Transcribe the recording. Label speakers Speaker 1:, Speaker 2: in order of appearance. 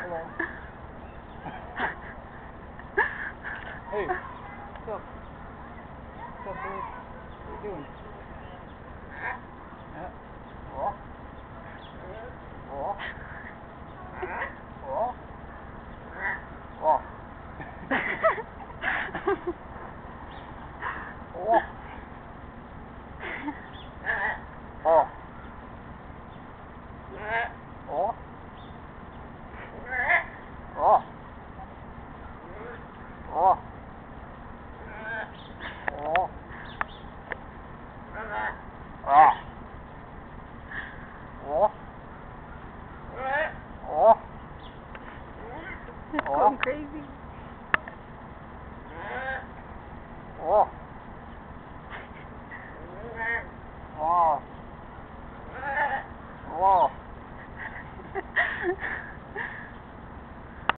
Speaker 1: Hello. Hey, what's up? What's up, dude? What are you doing? Yeah. Oh. Oh. Oh. Oh. Oh. Oh. Oh. Oh. Oh. Oh. Ah. Oh. Oh.
Speaker 2: It's going crazy.